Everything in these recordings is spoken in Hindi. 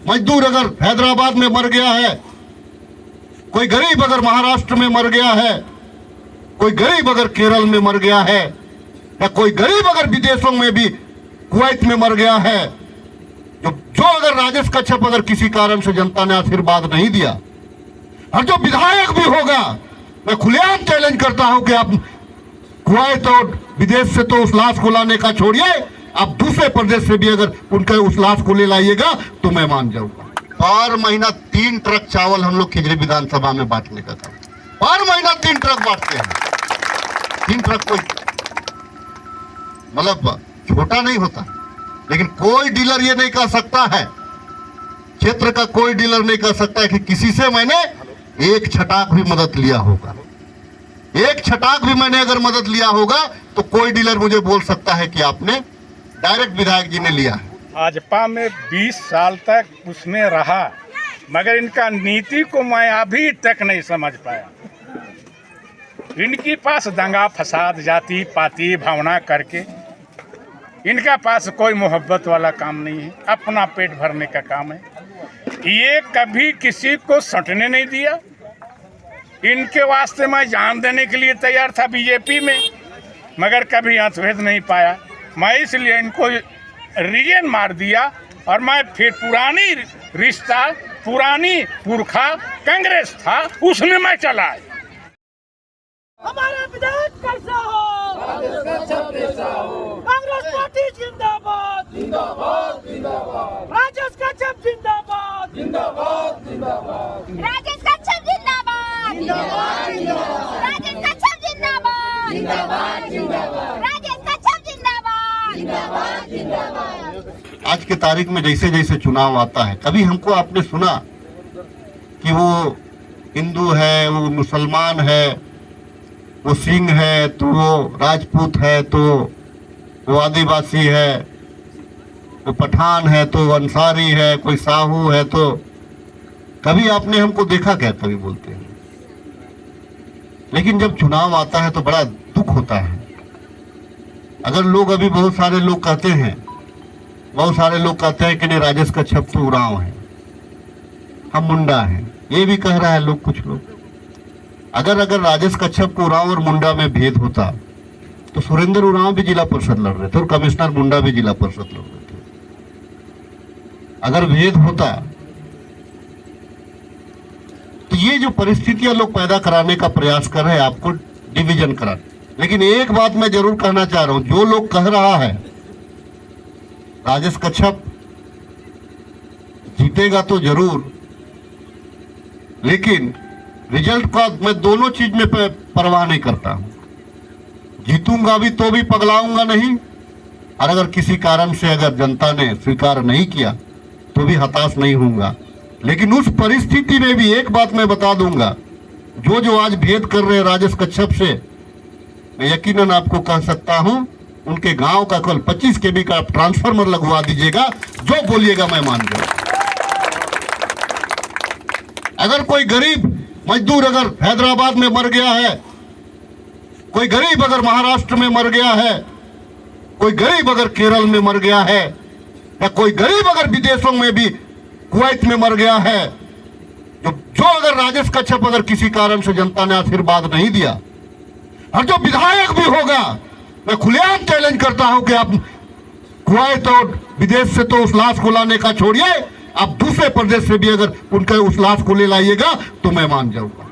मजदूर अगर हैदराबाद में मर गया है, कोई गरीब अगर महाराष्ट्र में मर गया है, कोई गरीब अगर केरल में मर गया है, या कोई गरीब अगर विदेशों में भी कुवैत में मर गया है, जो अगर राजेश कच्छप अगर किसी कारण से जनता ने आशीर्वाद नहीं दिया, और जो विधायक भी होगा, मैं खुलेआम चैलेंज करता हूं कि आप कुवैत और विदेश से तो उस लाश को लाने का छोड़िए, आप दूसरे प्रदेश से भी अगर उनके उस लाश को ले लाइएगा तो मैं मान जाऊंगा। हर महीना 3 ट्रक चावल हम लोग खिजरी विधानसभा में बांटने का था। हर महीना 3 ट्रक बांटते हैं। 3 ट्रक कोई मतलब छोटा नहीं होता, लेकिन कोई डीलर ये नहीं कह सकता है, क्षेत्र का कोई डीलर नहीं कह सकता है कि किसी से मैंने एक छटाक भी मदद लिया होगा। एक छटाक भी मैंने अगर मदद लिया होगा तो कोई डीलर मुझे बोल सकता है कि आपने डायरेक्ट विधायक जी ने लिया है। भाजपा में 20 साल तक उसमें रहा, मगर इनका नीति को मैं अभी तक नहीं समझ पाया। इनके पास दंगा फसाद जाति पाति भावना करके इनका पास कोई मोहब्बत वाला काम नहीं है, अपना पेट भरने का काम है। ये कभी किसी को सटने नहीं दिया। इनके वास्ते मैं जान देने के लिए तैयार था बीजेपी में, मगर कभी अंतभेद नहीं पाया। मैं इसलिए इनको रीजन मार दिया और मैं फिर पुरानी रिश्ता पुरानी पुरखा कांग्रेस था उसमें मैं चला। हमारे विधायक कैसा हो? कांग्रेस पार्टी जिंदाबाद जिंदाबाद जिंदाबाद। राजेश कच्छप जिंदाबाद जिंदाबाद जिंदाबाद। राजेश कच्छप जिंदाबाद जिंदाबाद जिंदाबाद। राजेश कच्छप जिंदाबाद जिंदाबाद जिंदाबाद। राजेश कच्छप जिंदाबाद जिंदाबाद जिंदाबाद। आज के तारीख में जैसे जैसे चुनाव आता है, कभी हमको आपने सुना कि वो हिंदू है, वो मुसलमान है, वो सिंह है तो वो राजपूत है, तो वो आदिवासी है, वो पठान है तो अंसारी है, कोई साहू है, तो कभी आपने हमको देखा क्या? कभी बोलते हैं। लेकिन जब चुनाव आता है तो बड़ा दुख होता है। अगर लोग अभी बहुत सारे लोग कहते हैं कि नहीं राजेश कच्छप तो उरांव है, हम मुंडा हैं, ये भी कह रहा है लोग, कुछ लोग। अगर राजेश कच्छप को उरांव और मुंडा में भेद होता तो सुरेंद्र उरांव भी जिला परिषद लड़ रहे थे और कमिश्नर मुंडा भी जिला परिषद लड़ रहे थे। अगर भेद होता तो ये जो परिस्थितियां लोग पैदा कराने का प्रयास कर रहे हैं, आपको डिवीजन करा। लेकिन एक बात मैं जरूर कहना चाह रहा हूं, जो लोग कह रहा है राजेश कच्छप जीतेगा तो जरूर, लेकिन रिजल्ट का मैं दोनों चीज में परवाह नहीं करता हूं। जीतूंगा भी तो भी पगलाऊंगा नहीं, और अगर किसी कारण से अगर जनता ने स्वीकार नहीं किया तो भी हताश नहीं होऊंगा। लेकिन उस परिस्थिति में भी एक बात मैं बता दूंगा, जो आज भेद कर रहे हैं राजेश कच्छप से, मैं यकीनन आपको कह सकता हूं उनके गांव का केवल 25 kV का ट्रांसफार्मर लगवा दीजिएगा, जो बोलिएगा मैं मान जाऊंगा। अगर कोई गरीब मजदूर अगर हैदराबाद में मर गया है, कोई गरीब अगर महाराष्ट्र में मर गया है, कोई गरीब अगर केरल में मर गया है, या कोई गरीब अगर विदेशों में भी कुवैत में मर गया है, जो अगर राजेश कच्छप अगर किसी कारण से जनता ने आशीर्वाद नहीं दिया, और जो विधायक भी होगा, मैं खुलेआम चैलेंज करता हूं कि आप कुवैत और विदेश से तो उस लाश को लाने का छोड़िए, आप दूसरे प्रदेश से भी अगर उनके उस लाश को ले लाइएगा तो मैं मान जाऊंगा।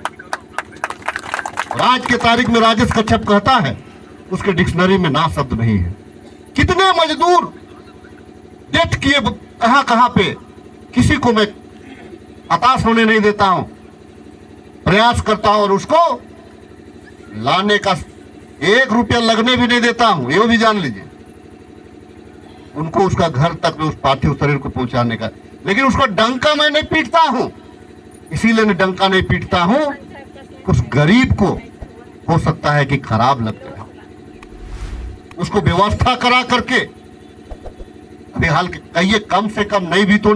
और आज के तारीख में राजेश कच्छप कहता है, उसके डिक्शनरी में ना शब्द नहीं है। कितने मजदूर डेथ किए कहां पे, किसी को मैं हताश होने नहीं देता हूं, प्रयास करता हूं और उसको लाने का 1 रुपया लगने भी नहीं देता हूं, ये भी जान लीजिए। उनको उसका घर तक उस पार्थिव शरीर को पहुंचाने का, लेकिन उसको डंका मैं नहीं पीटता हूं। इसीलिए मैं डंका नहीं पीटता हूं, उस गरीब को हो सकता है कि खराब लगता है, उसको व्यवस्था करा करके अभी हाल कहिए कम से कम नहीं भी तो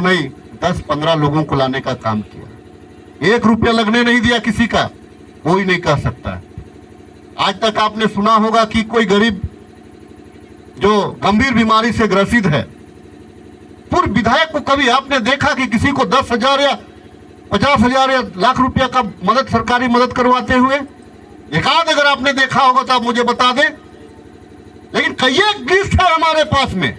नहीं 10-15 लोगों को लाने का काम किया। 1 रुपया लगने नहीं दिया किसी का, कोई नहीं कह सकता है। आज तक आपने सुना होगा कि कोई गरीब जो गंभीर बीमारी से ग्रसित है, पूर्व विधायक को कभी आपने देखा कि किसी को 10,000 या 50,000 या लाख रुपया का मदद, सरकारी मदद करवाते हुए? एकाध अगर आपने देखा होगा तो आप मुझे बता दें। लेकिन कई एक लिस्ट है हमारे पास में।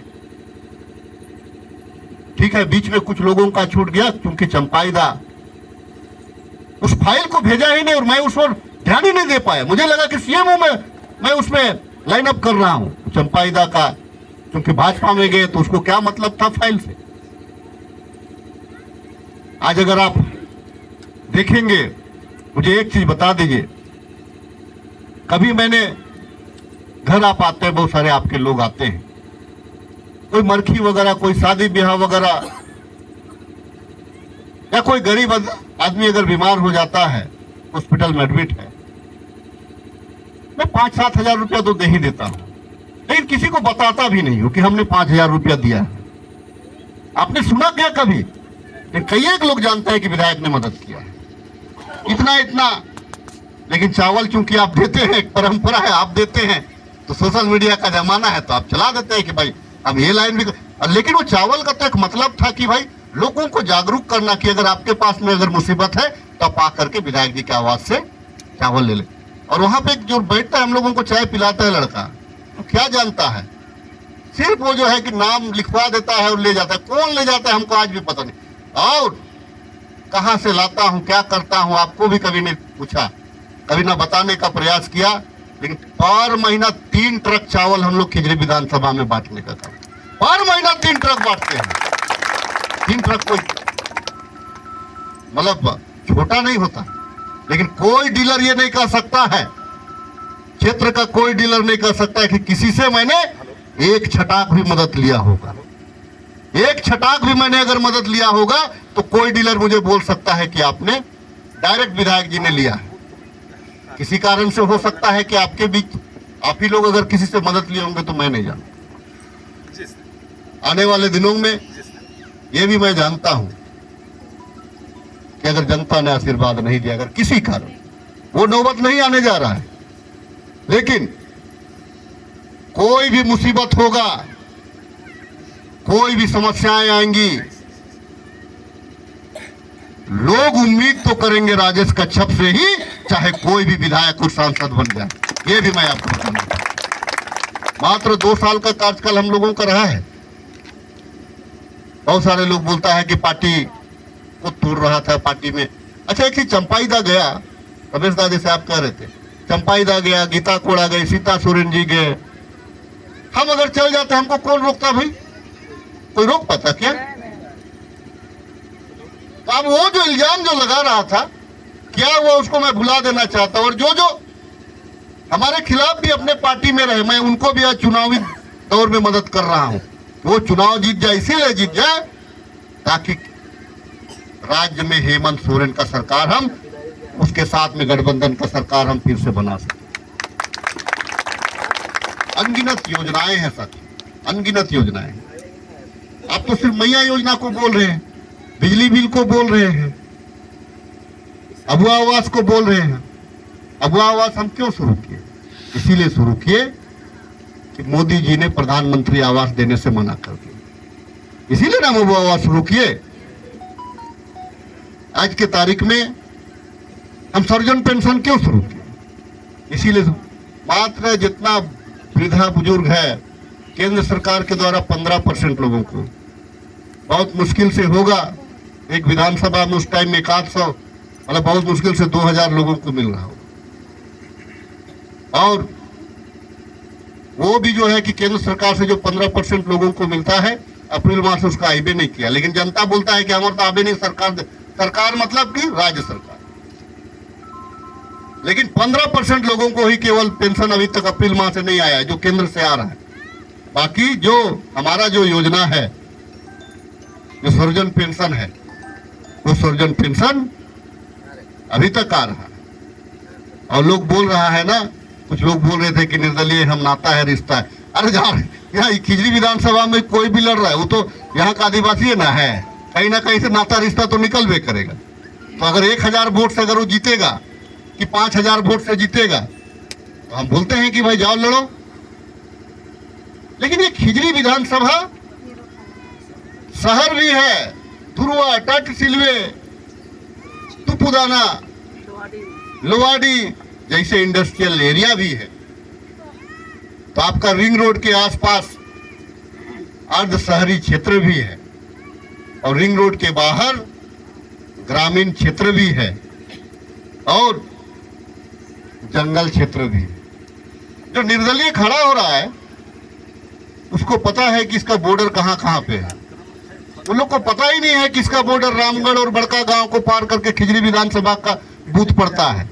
ठीक है, बीच में कुछ लोगों का छूट गया, क्योंकि चंपाईदा उस फाइल को भेजा ही नहीं और मैं उस पर ध्यान ही नहीं दे पाया। मुझे लगा कि सीएमओ में मैं उसमें लाइन अप कर रहा हूं चंपाईदा का, क्योंकि भाजपा में गए तो उसको क्या मतलब था फाइल से। आज अगर आप देखेंगे, मुझे एक चीज बता दीजिए, कभी मैंने घर आप आते हैं, बहुत सारे आपके लोग आते हैं, कोई मरखी वगैरह, कोई शादी ब्याह वगैरह, या कोई गरीब आदमी अगर बीमार हो जाता है, हॉस्पिटल में एडमिट है, मैं 5-7 हजार रुपया तो दे ही देता हूं, लेकिन किसी को बताता भी नहीं हूं कि हमने 5,000 रुपया दिया है। आपने सुना क्या कभी? कई एक लोग जानते हैं कि विधायक ने मदद किया है, इतना इतना। लेकिन चावल चूंकि आप देते हैं, एक परंपरा है, आप देते हैं, तो सोशल मीडिया का जमाना है तो आप चला देते हैं कि भाई अब ये लाइन भी। लेकिन वो चावल का तो एक मतलब था कि भाई लोगों को जागरूक करना कि अगर आपके पास में अगर मुसीबत है तो आप आकर के विधायक जी की आवाज से चावल ले ले। और वहां पे जो बैठता है, हम लोगों को चाय पिलाता है लड़का, तो क्या जानता है? सिर्फ वो जो है कि नाम लिखवा देता है और ले जाता है। कौन ले जाता है हमको आज भी पता नहीं, और कहां से लाता हूं, क्या करता हूं, आपको भी कभी नहीं पूछा, कभी ना बताने का प्रयास किया। लेकिन पर महीना 3 ट्रक चावल हम लोग खिजरी विधानसभा में बांटने का काम, पर महीना 3 ट्रक बांटते हैं। 3 ट्रक कोई मतलब छोटा नहीं होता, लेकिन कोई डीलर ये नहीं कह सकता है, क्षेत्र का कोई डीलर नहीं कह सकता है कि किसी से मैंने एक छटाक भी मदद लिया होगा। एक छटाक भी मैंने अगर मदद लिया होगा तो कोई डीलर मुझे बोल सकता है कि आपने डायरेक्ट विधायक जी ने लिया है। किसी कारण से हो सकता है कि आपके बीच आप ही लोग अगर किसी से मदद लिए होंगे तो मैं नहीं जानता। आने वाले दिनों में ये भी मैं जानता हूं कि अगर जनता ने आशीर्वाद नहीं दिया, अगर किसी कारण, वो नौबत नहीं आने जा रहा है, लेकिन कोई भी मुसीबत होगा, कोई भी समस्याएं आएंगी, लोग उम्मीद तो करेंगे राजेश कच्छप से ही, चाहे कोई भी विधायक और सांसद बन जाए। ये भी मैं आपको बताऊंगा। मात्र 2 साल का कार्यकाल हम लोगों का रहा है। बहुत सारे लोग बोलता है कि पार्टी को तोड़ रहा था पार्टी में। अच्छा, एक ही चंपाईदा गया, रमेश दा जैसे आप कह रहे थे, चंपाईदा गया, गीता कोड़ा गई, सीता सोरेन जी गए। हम अगर चल जाते हमको कौन रोकता भाई? कोई रोक पाता क्या? अब वो जो इल्जाम जो लगा रहा था, क्या वो उसको मैं भुला देना चाहता हूं। और जो जो हमारे खिलाफ भी अपने पार्टी में रहे, मैं उनको भी आज चुनावी दौर में मदद कर रहा हूं। वो चुनाव जीत जाए, इसीलिए जीत जाए ताकि राज्य में हेमंत सोरेन का सरकार, हम उसके साथ में गठबंधन का सरकार हम फिर से बना सकें। अनगिनत योजनाएं हैं साथी, अनगिनत योजनाएं। आप तो सिर्फ मैया योजना को बोल रहे हैं, बिजली बिल को बोल रहे हैं, अबुआ आवास को बोल रहे हैं। अबुआ आवास हम क्यों शुरू किए? इसीलिए शुरू किए कि मोदी जी ने प्रधानमंत्री आवास देने से मना कर दिया, इसीलिए ना हम अबुआ आवास शुरू किए। आज के तारीख में हम सर्वजन पेंशन क्यों शुरू किए? इसीलिए मात्र जितना वृद्धा बुजुर्ग है, केंद्र सरकार के द्वारा 15% लोगों को बहुत मुश्किल से होगा। एक विधानसभा में उस टाइम में 100 मतलब बहुत मुश्किल से 2000 लोगों को मिल रहा हो। और वो भी जो है कि केंद्र सरकार से जो 15% लोगों को मिलता है, अप्रैल माह से उसका आईबे नहीं किया। लेकिन जनता बोलता है कि हमारा तो आईबे नहीं, सरकार मतलब कि राज्य सरकार। लेकिन 15% लोगों को ही केवल पेंशन अभी तक अप्रैल माह से नहीं आया है, जो केंद्र से आ रहा है। बाकी जो हमारा जो योजना है, जो सर्वजन पेंशन है, वो सर्वजन पेंशन अभी तक आ रहा है। और लोग बोल रहा है ना, कुछ लोग बोल रहे थे कि निर्दलीय हम नाता है, रिश्ता है। अरे यार, यहाँ खिजरी विधानसभा में कोई भी लड़ रहा है, वो तो यहाँ का आदिवासी ना है, कहीं ना कहीं से नाता रिश्ता तो निकल भी करेगा। तो अगर 1000 वोट से अगर वो जीतेगा कि 5000 वोट से जीतेगा, तो हम बोलते हैं कि भाई जाओ लड़ो। लेकिन ये खिजरी विधानसभा शहर भी है, धुरुआ, टट, सिलवे, तुपुदाना, लोवाडी जैसे इंडस्ट्रियल एरिया भी है। तो आपका रिंग रोड के आसपास अर्ध शहरी क्षेत्र भी है और रिंग रोड के बाहर ग्रामीण क्षेत्र भी है और जंगल क्षेत्र भी है। जो निर्दलीय खड़ा हो रहा है उसको पता है कि इसका बॉर्डर कहां कहां पे है। उन लोग को पता ही नहीं है कि इसका बॉर्डर रामगढ़ और बड़का गांव को पार करके खिजरी विधानसभा का बूथ पड़ता है।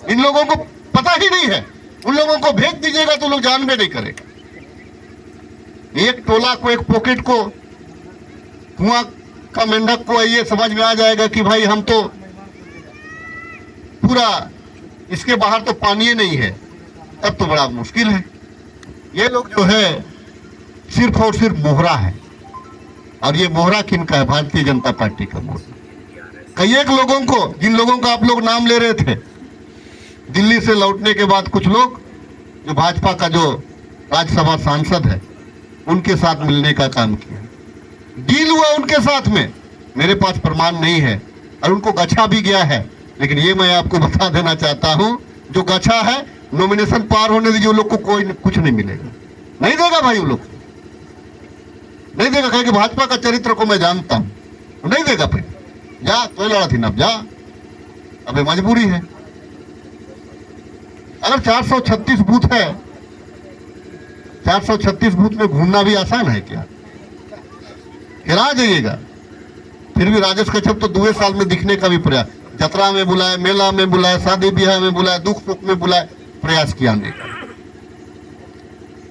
इन लोगों को पता ही नहीं है। उन लोगों को भेज दीजिएगा तो लोग जानबे नहीं करेगा। एक टोला को, एक पॉकेट को, कुआं का मेंढक को ये समझ में आ जाएगा कि भाई हम तो पूरा, इसके बाहर तो पानी ही नहीं है, तब तो बड़ा मुश्किल है। ये लोग जो है सिर्फ और सिर्फ मोहरा है। और ये मोहरा किनका है? भारतीय जनता पार्टी का मोहरा। कई एक लोगों को, जिन लोगों का आप लोग नाम ले रहे थे, दिल्ली से लौटने के बाद कुछ लोग जो भाजपा का जो राज्यसभा सांसद है उनके साथ मिलने का काम किया, डील हुआ उनके साथ में। मेरे पास प्रमाण नहीं है और उनको गछा भी गया है। लेकिन ये मैं आपको बता देना चाहता हूं, जो गछा है नॉमिनेशन पार होने दीजिए, उन लोग को कोई कुछ नहीं मिलेगा, नहीं देगा भाई। वो लोग नहीं देगा, कहे कि भाजपा का चरित्र को मैं जानता हूं, नहीं देगा। भाई जा, तो लड़ा थी ना, अब जा, अबे मजबूरी है। अगर 436 बूथ है, 436 बूथ में घूमना भी आसान है क्या? हिरा जाइएगा। फिर भी राजेश कच्छप तो 2 साल में दिखने का भी प्रयास, जतरा में बुलाए, मेला में बुलाए, शादी ब्याह में बुलाए, दुख सुख में बुलाए, प्रयास किया आने का।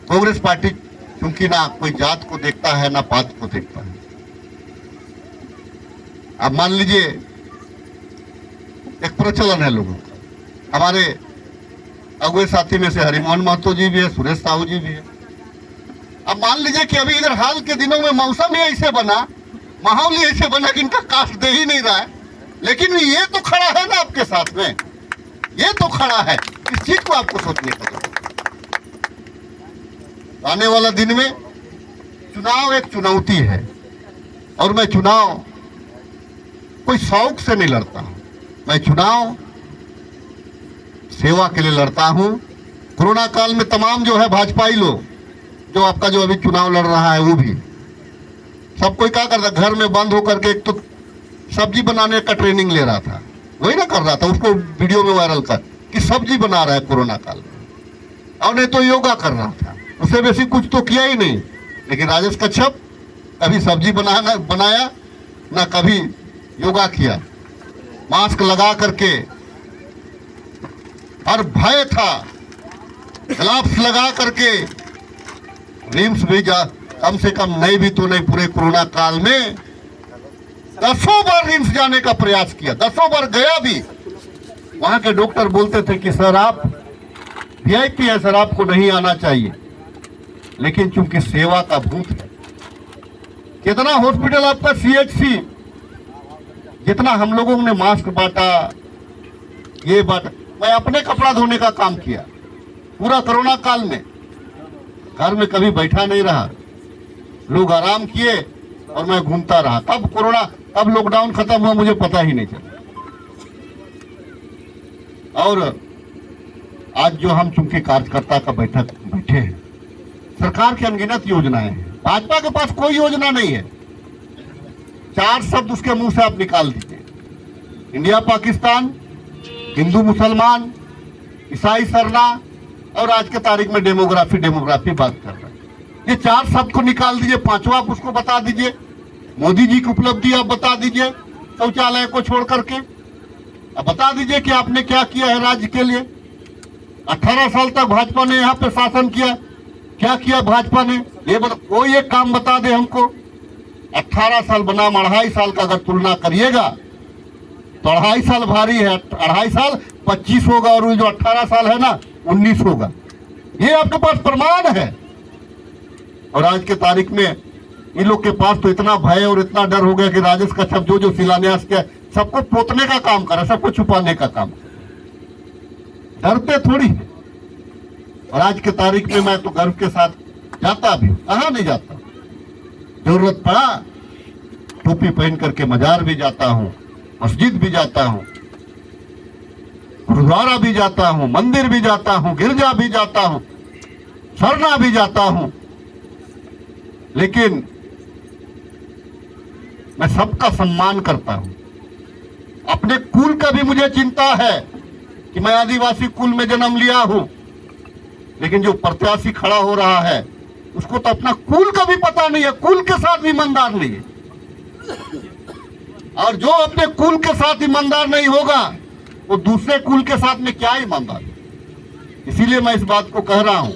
कांग्रेस पार्टी क्योंकि ना कोई जात को देखता है ना पात को देखता है। अब मान लीजिए एक प्रचलन है लोगों का, हमारे अगुए साथी में से हरिमोहन महतो जी भी है, सुरेश साहू जी भी है। अब मान लीजिए कि अभी इधर हाल के दिनों में मौसम ही ऐसे बना, माहौल ही ऐसे बना कि इनका कास्ट दे ही नहीं रहा है, लेकिन ये तो खड़ा है ना आपके साथ में, ये तो खड़ा है। इस चीज को आपको सोचने का जरूरत। आने वाला दिन में चुनाव एक चुनौती है और मैं चुनाव कोई शौक से नहीं लड़ता हूं, मैं चुनाव सेवा के लिए लड़ता हूं। कोरोना काल में तमाम जो है भाजपाई लोग, जो आपका जो अभी चुनाव लड़ रहा है, वो भी सब कोई क्या करता, घर में बंद होकर के एक तो सब्जी बनाने का ट्रेनिंग ले रहा था, वही ना कर रहा था, उसको वीडियो में वायरल कर कि सब्जी बना रहा है कोरोना काल में, और नहीं तो योगा कर रहा था। उससे बेसी कुछ तो किया ही नहीं। लेकिन राजेश कच्छप कभी सब्जी बनाया ना कभी योगा किया, मास्क लगा करके, और भय था, ग्लव्स लगा करके रिम्स भी जा, कम से कम नहीं भी तो नहीं पूरे कोरोना काल में 10 बार रिम्स जाने का प्रयास किया, 10 बार गया भी। वहां के डॉक्टर बोलते थे कि सर आप वीआईपी है, सर आपको नहीं आना चाहिए। लेकिन चूंकि सेवा का भूत है, कितना हॉस्पिटल आपका सीएचसी, जितना हम लोगों ने मास्क बांटा, ये बांटा, मैं अपने कपड़ा धोने का काम किया पूरा कोरोना काल में। घर में कभी बैठा नहीं रहा, लोग आराम किए और मैं घूमता रहा। कब कोरोना, कब लॉकडाउन खत्म हुआ मुझे पता ही नहीं चला। और आज जो हम चूंकि कार्यकर्ता का बैठक बैठे हैं, सरकार की अनगिनत योजनाएं हैं, भाजपा के पास कोई योजना नहीं है। 4 शब्द उसके मुंह से आप निकाल दीजिए, इंडिया पाकिस्तान, हिंदू मुसलमान, ईसाई सरना, और आज के तारीख में डेमोग्राफी बात कर रहा है। ये 4 शब्द को निकाल दीजिए, 5वां आप उसको बता दीजिए। मोदी जी की उपलब्धि आप बता दीजिए, शौचालय को छोड़ करके अब बता दीजिए कि आपने क्या किया है राज्य के लिए। 18 साल तक भाजपा ने यहाँ पे शासन किया, क्या किया भाजपा ने, ये कोई एक काम बता दे हमको। 18 साल बनाम 2.5 साल का अगर तुलना करिएगा तो 2.5 साल भारी है, 2.5 साल 25 होगा और जो 18 साल है ना 19 होगा। ये आपके पास प्रमाण है। और आज के तारीख में इन लोग के पास तो इतना भय और इतना डर हो गया कि राजेश कच्छप जो शिलान्यास किया, सबको पोतने का काम कर रहा है, सबको छुपाने का काम। डरते थोड़ी है। और आज के तारीख में मैं तो गर्व के साथ जाता भी, कहाँ नहीं जाता, जरूरत पड़ा टोपी पहन करके मजार भी जाता हूँ, मस्जिद भी जाता हूँ, गुरुद्वारा भी जाता हूँ, मंदिर भी जाता हूँ, गिरजा भी जाता हूँ, सरना भी जाता हूँ, लेकिन मैं सबका सम्मान करता हूँ। अपने कुल का भी मुझे चिंता है कि मैं आदिवासी कुल में जन्म लिया हूँ, लेकिन जो प्रत्याशी खड़ा हो रहा है उसको तो अपना कुल का भी पता नहीं है, कुल के साथ ईमानदार नहीं है। और जो अपने कुल के साथ ईमानदार नहीं होगा वो दूसरे कुल के साथ में क्या ईमानदार। इसीलिए मैं इस बात को कह रहा हूं,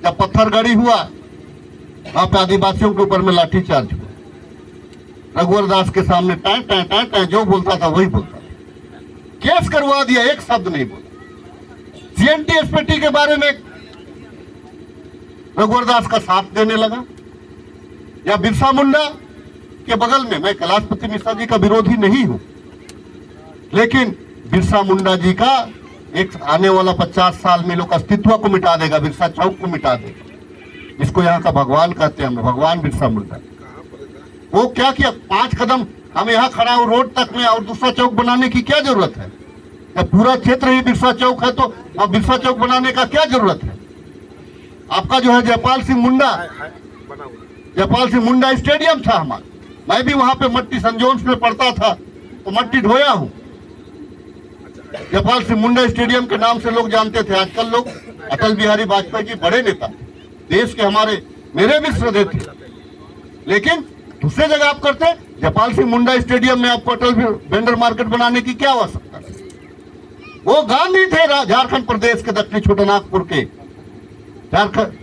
जब पत्थरगड़ी हुआ वहां पे आदिवासियों के ऊपर में लाठीचार्ज हुआ, रघुवर दास के सामने टाँ टाँ टाँ टाँ जो बोलता था वही बोलता था, केस करवा दिया, एक शब्द नहीं बोला। सीएनटी एसपीटी के बारे में रघुवर दास का साथ देने लगा, या बिरसा मुंडा के बगल में, मैं कैलाशपति मिश्रा जी का विरोधी नहीं हूं, लेकिन बिरसा मुंडा जी का एक आने वाला 50 साल में लोग अस्तित्व को मिटा देगा, बिरसा चौक को मिटा देगा, जिसको यहाँ का भगवान कहते हैं, भगवान बिरसा मुंडा। वो क्या किया, 5 कदम हम यहाँ खड़ा हो रोड तक में, और दूसरा चौक बनाने की क्या जरूरत है? जब पूरा क्षेत्र ही बिरसा चौक है तो बिरसा चौक बनाने का क्या जरूरत है? आपका जो है जयपाल सिंह मुंडा स्टेडियम था हमारा, मैं भी वहां पे मट्टी संजोन्स में पढ़ता था तो मट्टी ढोया हूं। जयपाल सिंह मुंडा स्टेडियम के नाम से लोग जानते थे। आजकल लोग अटल बिहारी वाजपेयी जी बड़े नेता, देश के हमारे, मेरे भी श्रद्धेय थे, लेकिन दूसरे जगह आप करते। जयपाल सिंह मुंडा स्टेडियम में आपको अटल वेंडर मार्केट बनाने की क्या आवश्यकता है? वो गांधी थे झारखंड प्रदेश के दक्षिणी छोटानागपुर के। झारखंड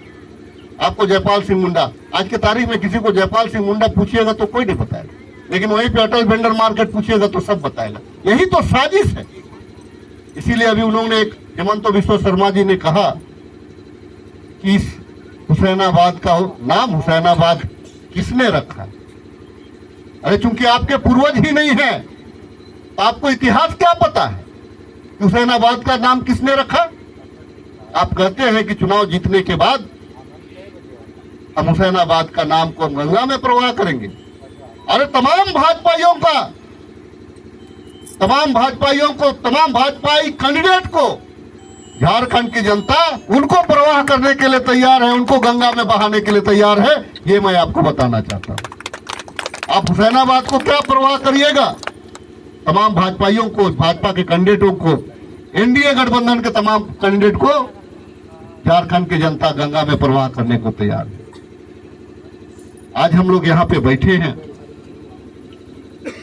आपको जयपाल सिंह मुंडा, आज के तारीख में किसी को जयपाल सिंह मुंडा पूछिएगा तो कोई नहीं बताएगा, लेकिन वहीं पे अटल वेंडर मार्केट पूछिएगा तो सब बताएगा। यही तो साजिश है। इसीलिए अभी उन्होंने एक हेमंत बिश्व शर्मा जी ने कहा कि इस हुसैनाबाद का नाम हुसैनाबाद किसने रखा? अरे चूंकि आपके पूर्वज ही नहीं है तो आपको इतिहास क्या पता है कि हुसैनाबाद का नाम किसने रखा? आप कहते हैं कि चुनाव जीतने के बाद हम हुसैनाबाद का नाम को हम गंगा में प्रवाह करेंगे। अरे तमाम भाजपाई कैंडिडेट को झारखंड की जनता उनको प्रवाह करने के लिए तैयार है, उनको गंगा में बहाने के लिए तैयार है। ये मैं आपको बताना चाहता हूं। आप हुसैनाबाद को क्या प्रवाह करिएगा? तमाम भाजपाइयों को, भाजपा के कैंडिडेटों को, एनडीए गठबंधन के तमाम कैंडिडेट को झारखंड की जनता गंगा में प्रवाह करने को तैयार है। आज हम लोग यहाँ पे बैठे हैं,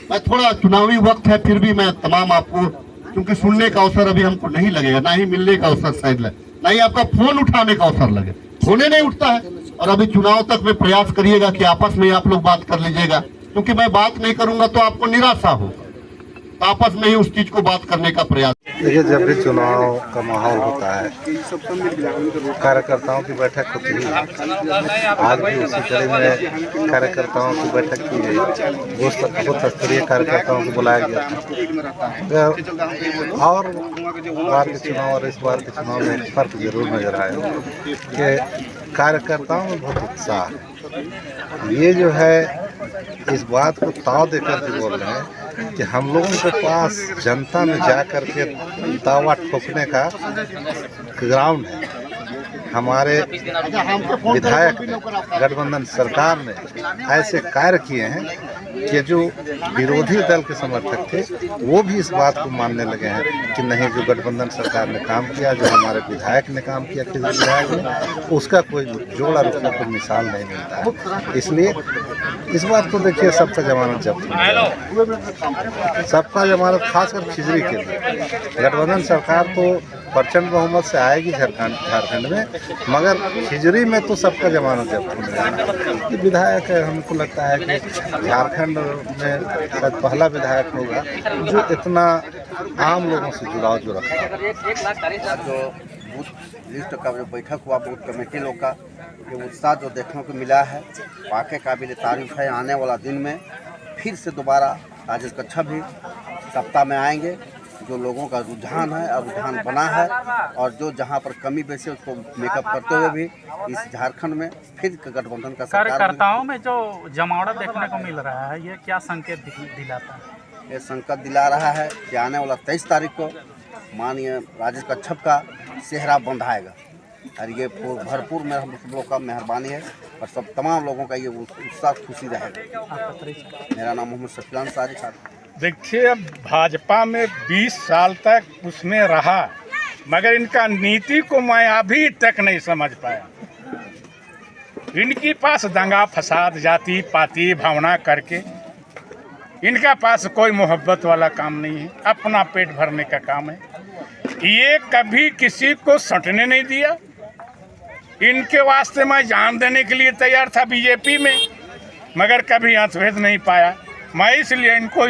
मैं थोड़ा चुनावी वक्त है फिर भी मैं तमाम आपको, क्योंकि सुनने का अवसर अभी हमको नहीं लगेगा, ना ही मिलने का अवसर शायद लगे, ना ही आपका फोन उठाने का अवसर लगे, फोने नहीं उठता है। और अभी चुनाव तक में प्रयास करिएगा कि आपस में आप लोग बात कर लीजिएगा, क्योंकि मैं बात नहीं करूंगा तो आपको निराशा होगा, तो आपस में ही उस चीज को बात करने का प्रयास। देखिए, जब भी चुनाव का माहौल होता है कार्यकर्ताओं की बैठक होती है। आज भी उसी कड़ी में कार्यकर्ताओं की बैठक की गई, बूथ स्तरीय कार्यकर्ताओं को बुलाया गया था। और बार के चुनाव और इस बार के चुनाव में एक फर्क जरूर नजर आया कि कार्यकर्ताओं में बहुत उत्साह है। ये जो है इस बात को ताव देकर के बोल रहे हैं कि हम लोगों के पास जनता में जा कर के दावा ठोकने का ग्राउंड है। हमारे विधायक गठबंधन सरकार ने ऐसे कार्य किए हैं कि जो विरोधी दल के समर्थक थे वो भी इस बात को मानने लगे हैं कि नहीं, जो गठबंधन सरकार ने काम किया, जो हमारे विधायक ने काम किया किसी विधायक ने, उसका कोई जोड़ा उसका कोई मिसाल नहीं मिलता है। इसलिए इस बात को देखिए, सबका जमानत जब्त, सबका जमानत खासकर खिजरी के लिए। गठबंधन सरकार तो प्रचंड बहुमत से आएगी झारखंड में, मगर खिजरी में तो सबका जमानत जब्त होने वाला है। विधायक है, हमको लगता है कि झारखंड में शायद पहला विधायक होगा जो इतना आम लोगों से जुड़ाव जो रखता है। जो बूथ लिस्ट का जो बैठक हुआ बूथ कमेटी लोग का, ये उत्साह जो देखने को मिला है वाकई काबिल तारीफ है। आने वाला दिन में फिर से दोबारा राजेश कच्छप भी सत्ता में आएंगे, जो लोगों का रुझान है और रुझान बना है, और जो जहां पर कमी बेसी उसको मेकअप करते हुए भी इस झारखंड में फिर गठबंधन का सरकार कार्यकर्ताओं में जो जमावड़ा देखने को मिल रहा है, ये क्या संकेत दिलाता है? ये संकट दिला रहा है कि आने वाला 23 तारीख को माननीय राजेश कच्छप का सेहरा बंधाएगा, और ये भरपूर में हम सब लोग का मेहरबानी है और सब तमाम लोगों का ये उत्साह खुशी रहेगा। मेरा नाम मोहम्मद शफीलान सारी साहब। देखिए, अब भाजपा में 20 साल तक उसमें रहा, मगर इनका नीति को मैं अभी तक नहीं समझ पाया। इनके पास दंगा फसाद जाति पाति भावना करके इनका पास कोई मोहब्बत वाला काम नहीं है, अपना पेट भरने का काम है। ये कभी किसी को सटने नहीं दिया। इनके वास्ते मैं जान देने के लिए तैयार था बीजेपी में, मगर कभी अंतभेद नहीं पाया। मैं इसलिए इनको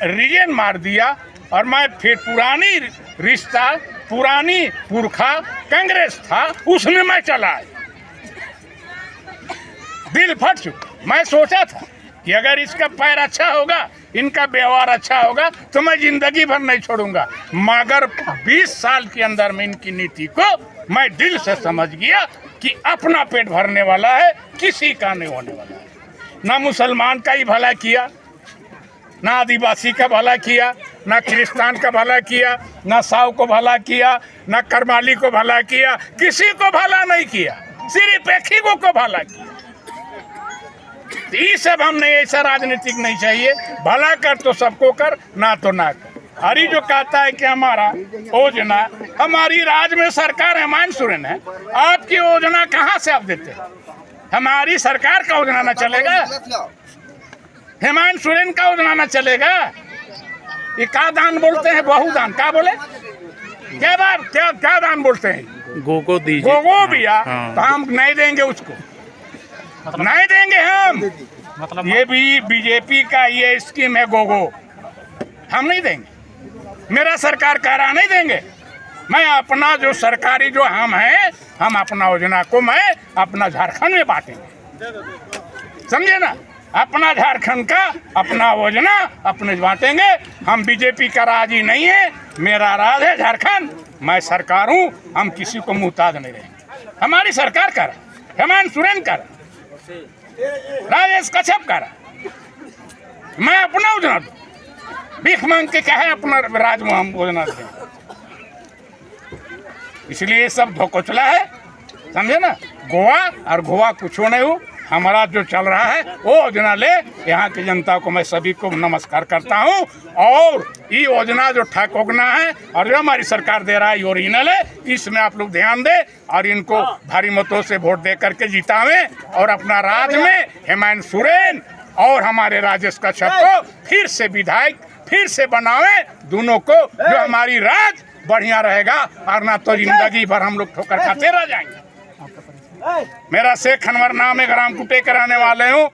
रिजन मार दिया और मैं फिर पुरानी रिश्ता पुरानी पुरखा कांग्रेस था उसमें मैं चला आया। दिल फट चुका। मैं सोचा था कि अगर इसका पैर अच्छा होगा, इनका व्यवहार अच्छा होगा तो मैं जिंदगी भर नहीं छोड़ूंगा, मगर 20 साल के अंदर में इनकी नीति को मैं दिल से समझ गया कि अपना पेट भरने वाला है, किसी का नहीं होने वाला है। ना मुसलमान का ही भला किया, ना आदिवासी का भला किया, ना क्रिस्तान का भला किया, ना साव को भला किया, ना करमाली को भला किया, किसी को भला नहीं किया, सिर्फ एक ही को भला किया। ये सब हमने ऐसा राजनीतिक नहीं चाहिए, भला कर तो सबको कर, ना तो ना कर। हरी जो कहता है कि हमारा योजना, हमारी राज्य में सरकार हेमंत सोरेन है, आपकी योजना कहाँ से आप देते हैं? हमारी सरकार का योजना ना चलेगा, हेमंत सोरेन का योजना ना चलेगा। ये क्या दान बोलते हैं? बहुदान क्या बोले? क्या बात क्या दान बोलते हैं? गोगो दीजिए। गोगो भैया, तो हम नहीं देंगे उसको, नहीं देंगे हम। मतलब ये भी बीजेपी का ये स्कीम है गोगो, हम नहीं देंगे। मेरा सरकार कह रहा नहीं देंगे। मैं अपना जो सरकारी जो हम हैं, हम अपना योजना को मैं अपना झारखंड में बांटेंगे, समझे ना? अपना झारखंड का अपना योजना अपने बांटेंगे। हम बीजेपी का राज ही नहीं है, मेरा राज है झारखंड। मैं सरकार हूँ, हम किसी को मुहताज नहीं रहेंगे। हमारी सरकार कर रहा, हेमंत सोरेन कर, राजेश कच्छप कर, मैं अपना योजना दूँ, भीख मांग के कहे अपना राज में हम योजना दें। इसलिए ये सब धोकोचला है, समझे ना? गोवा और गोवा कुछ नहीं हो। हमारा जो चल रहा है वो योजना ले। यहाँ की जनता को मैं सभी को नमस्कार करता हूँ, और ये योजना जो ठकोगना है और जो हमारी सरकार दे रहा है ओरिजिनल है, इसमें आप लोग ध्यान दें और इनको भारी मतों से वोट दे करके जितावें, और अपना राज्य में हेमंत सोरेन और हमारे राजेश कच्छप को फिर से विधायक फिर से बनावे, दोनों को, जो हमारी राज बढ़िया रहेगा, और ना तो जिंदगी भर हम लोग ठोकर खाते रह जाएंगे। मेरा शेख अनवर नाम है, ग्राम कुटे कराने वाले हूँ।